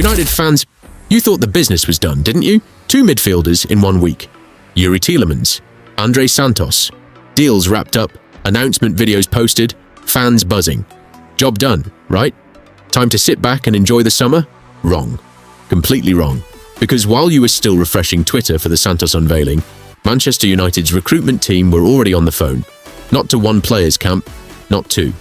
United fans, you thought the business was done, didn't you? 2 midfielders in 1 week. Youri Tielemans, Andrey Santos. Deals wrapped up, announcement videos posted, fans buzzing. Job done, right? Time to sit back and enjoy the summer? Wrong. Completely wrong. Because while you were still refreshing Twitter for the Santos unveiling, Manchester United's recruitment team were already on the phone. Not to one player's camp, not 2.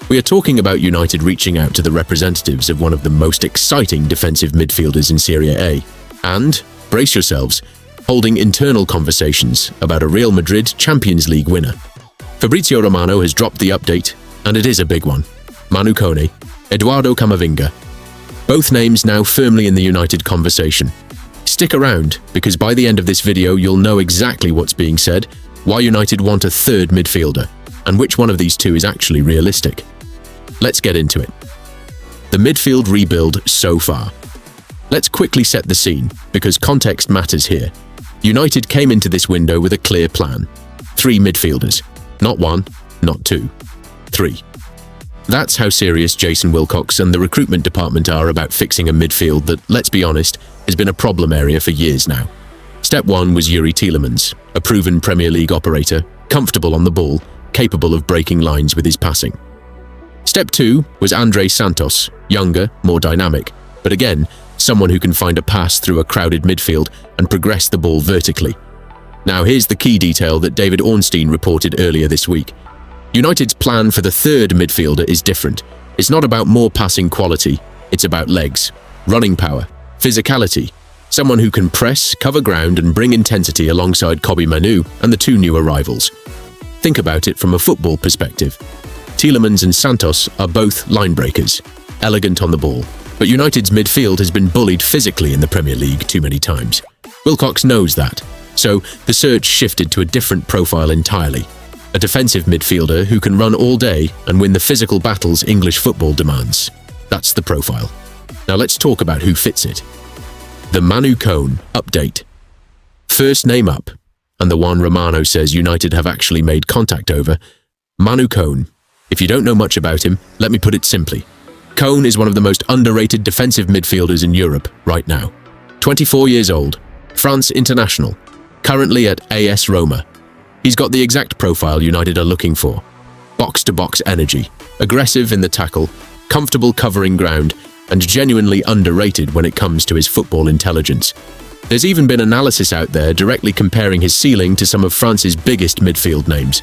We are talking about United reaching out to the representatives of one of the most exciting defensive midfielders in Serie A, and, brace yourselves, holding internal conversations about a Real Madrid Champions League winner. Fabrizio Romano has dropped the update, and it is a big one. Manu Kone, Eduardo Camavinga. Both names now firmly in the United conversation. Stick around, because by the end of this video you'll know exactly what's being said, why United want a 3rd midfielder, and which one of these 2 is actually realistic. Let's get into it. The midfield rebuild so far. Let's quickly set the scene, because context matters here. United came into this window with a clear plan. 3 midfielders. Not 1, not 2. 3. That's how serious Jason Wilcox and the recruitment department are about fixing a midfield that, let's be honest, has been a problem area for years now. Step 1 was Youri Tielemans, a proven Premier League operator, comfortable on the ball, capable of breaking lines with his passing. Step 2 was Andrey Santos, younger, more dynamic, but again, someone who can find a pass through a crowded midfield and progress the ball vertically. Now here's the key detail that David Ornstein reported earlier this week. United's plan for the 3rd midfielder is different. It's not about more passing quality, it's about legs, running power, physicality, someone who can press, cover ground and bring intensity alongside Manu and the 2 new arrivals. Think about it from a football perspective. Tielemans and Santos are both line breakers, elegant on the ball, but United's midfield has been bullied physically in the Premier League too many times. Wilcox knows that, so the search shifted to a different profile entirely. A defensive midfielder who can run all day and win the physical battles English football demands. That's the profile. Now let's talk about who fits it. The Manu Kone update. First name up, and the one Romano says United have actually made contact over, Manu Kone. If you don't know much about him, let me put it simply. Kone is one of the most underrated defensive midfielders in Europe right now. 24 years old, France international, currently at AS Roma. He's got the exact profile United are looking for. Box-to-box energy, aggressive in the tackle, comfortable covering ground, and genuinely underrated when it comes to his football intelligence. There's even been analysis out there directly comparing his ceiling to some of France's biggest midfield names.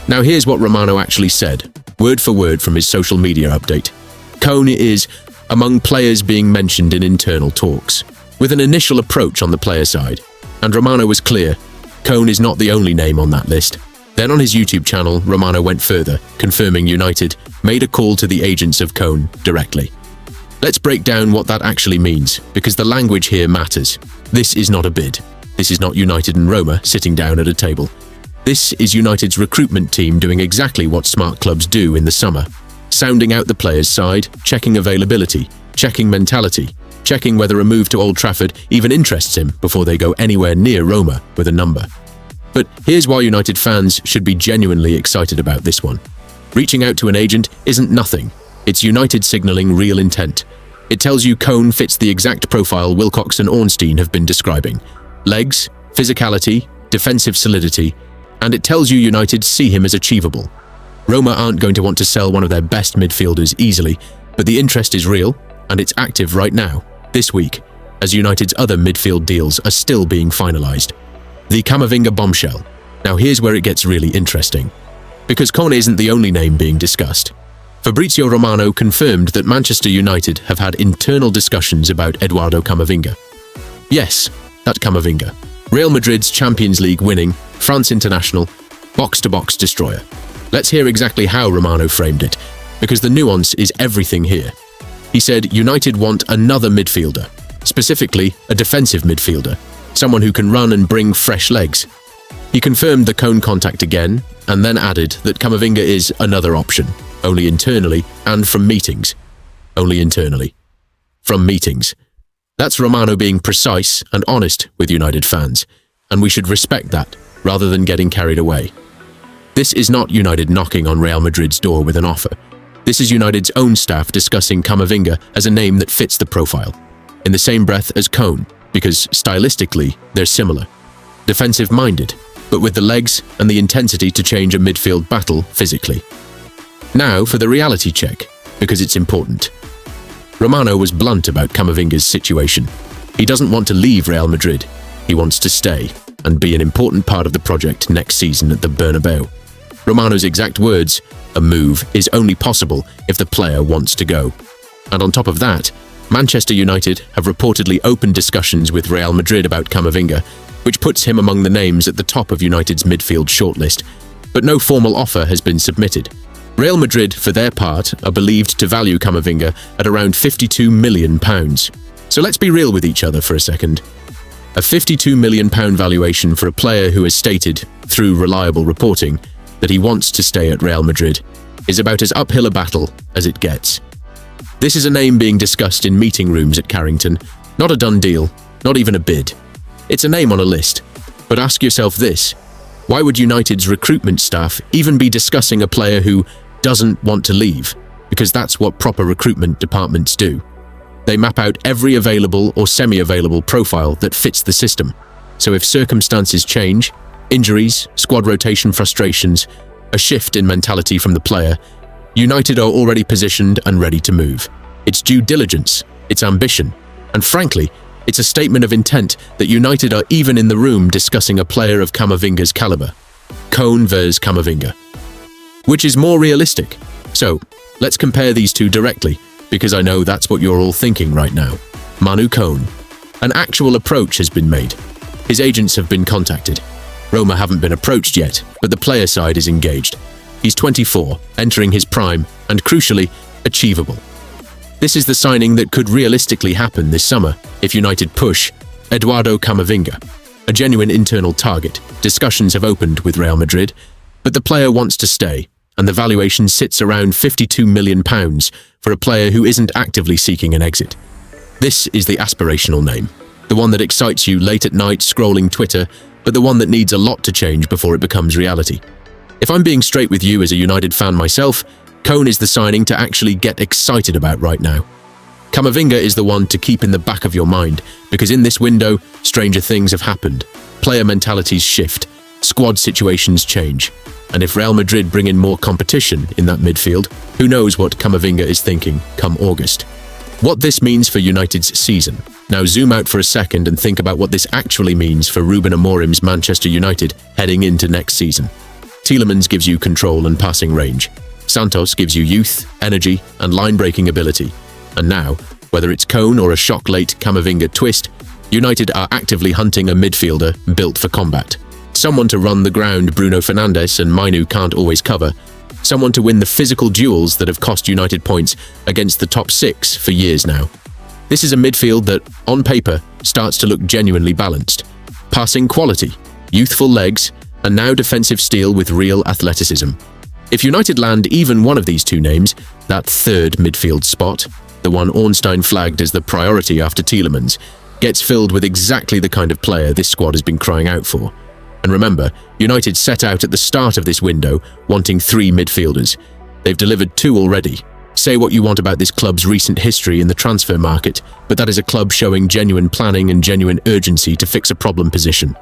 Now here's what Romano actually said, word for word from his social media update. Kone is among players being mentioned in internal talks, with an initial approach on the player side. And Romano was clear, Kone is not the only name on that list. Then on his YouTube channel, Romano went further, confirming United made a call to the agents of Kone directly. Let's break down what that actually means, because the language here matters. This is not a bid. This is not United and Roma sitting down at a table. This is United's recruitment team doing exactly what smart clubs do in the summer. Sounding out the player's side, checking availability, checking mentality, checking whether a move to Old Trafford even interests him before they go anywhere near Roma with a number. But here's why United fans should be genuinely excited about this one. Reaching out to an agent isn't nothing. It's United signalling real intent. It tells you Kone fits the exact profile Wilcox and Ornstein have been describing. Legs, physicality, defensive solidity, and it tells you United see him as achievable. Roma aren't going to want to sell one of their best midfielders easily, but the interest is real, and it's active right now, this week, as United's other midfield deals are still being finalised. The Camavinga bombshell. Now here's where it gets really interesting. Because Kone isn't the only name being discussed. Fabrizio Romano confirmed that Manchester United have had internal discussions about Eduardo Camavinga. Yes, that Camavinga. Real Madrid's Champions League winning, France international, box-to-box destroyer. Let's hear exactly how Romano framed it, because the nuance is everything here. He said United want another midfielder, specifically a defensive midfielder, someone who can run and bring fresh legs. He confirmed the Kone contact again, and then added that Camavinga is another option, only internally and from meetings. Only internally. From meetings. That's Romano being precise and honest with United fans, and we should respect that, rather than getting carried away. This is not United knocking on Real Madrid's door with an offer. This is United's own staff discussing Camavinga as a name that fits the profile, in the same breath as Kone, because stylistically they're similar. Defensive-minded, but with the legs and the intensity to change a midfield battle physically. Now for the reality check, because it's important. Romano was blunt about Camavinga's situation. He doesn't want to leave Real Madrid. He wants to stay and be an important part of the project next season at the Bernabeu. Romano's exact words, "A move is only possible if the player wants to go." And on top of that, Manchester United have reportedly opened discussions with Real Madrid about Camavinga, which puts him among the names at the top of United's midfield shortlist. But no formal offer has been submitted. Real Madrid, for their part, are believed to value Camavinga at around £52 million. So let's be real with each other for a second. A £52 million valuation for a player who has stated, through reliable reporting, that he wants to stay at Real Madrid is about as uphill a battle as it gets. This is a name being discussed in meeting rooms at Carrington, not a done deal, not even a bid. It's a name on a list, but ask yourself this: why would United's recruitment staff even be discussing a player who doesn't want to leave? Because that's what proper recruitment departments do. They map out every available or semi-available profile that fits the system. So if circumstances change, injuries, squad rotation frustrations, a shift in mentality from the player, United are already positioned and ready to move. It's due diligence, it's ambition, and frankly, it's a statement of intent that United are even in the room discussing a player of Camavinga's caliber. Kone versus Camavinga. Which is more realistic? So, let's compare these two directly, because I know that's what you're all thinking right now. Manu Kone. An actual approach has been made. His agents have been contacted. Roma haven't been approached yet, but the player side is engaged. He's 24, entering his prime, and crucially, achievable. This is the signing that could realistically happen this summer if United push Eduardo Camavinga, a genuine internal target. Discussions have opened with Real Madrid, but the player wants to stay, and the valuation sits around £52 million for a player who isn't actively seeking an exit. This is the aspirational name, the one that excites you late at night scrolling Twitter, but the one that needs a lot to change before it becomes reality. If I'm being straight with you as a United fan myself, Kone is the signing to actually get excited about right now. Camavinga is the one to keep in the back of your mind, because in this window, stranger things have happened. Player mentalities shift, squad situations change, and if Real Madrid bring in more competition in that midfield, who knows what Camavinga is thinking come August. What this means for United's season. Now zoom out for a second and think about what this actually means for Ruben Amorim's Manchester United heading into next season. Tielemans gives you control and passing range. Santos gives you youth, energy, and line-breaking ability. And now, whether it's Kone or a shock-late Camavinga twist, United are actively hunting a midfielder built for combat. Someone to run the ground Bruno Fernandes and Manu can't always cover. Someone to win the physical duels that have cost United points against the top six for years now. This is a midfield that, on paper, starts to look genuinely balanced. Passing quality, youthful legs, and now defensive steel with real athleticism. If United land even one of these two names, that third midfield spot, the one Ornstein flagged as the priority after Tielemans, gets filled with exactly the kind of player this squad has been crying out for. And remember, United set out at the start of this window wanting 3 midfielders. They've delivered 2 already. Say what you want about this club's recent history in the transfer market, but that is a club showing genuine planning and genuine urgency to fix a problem position.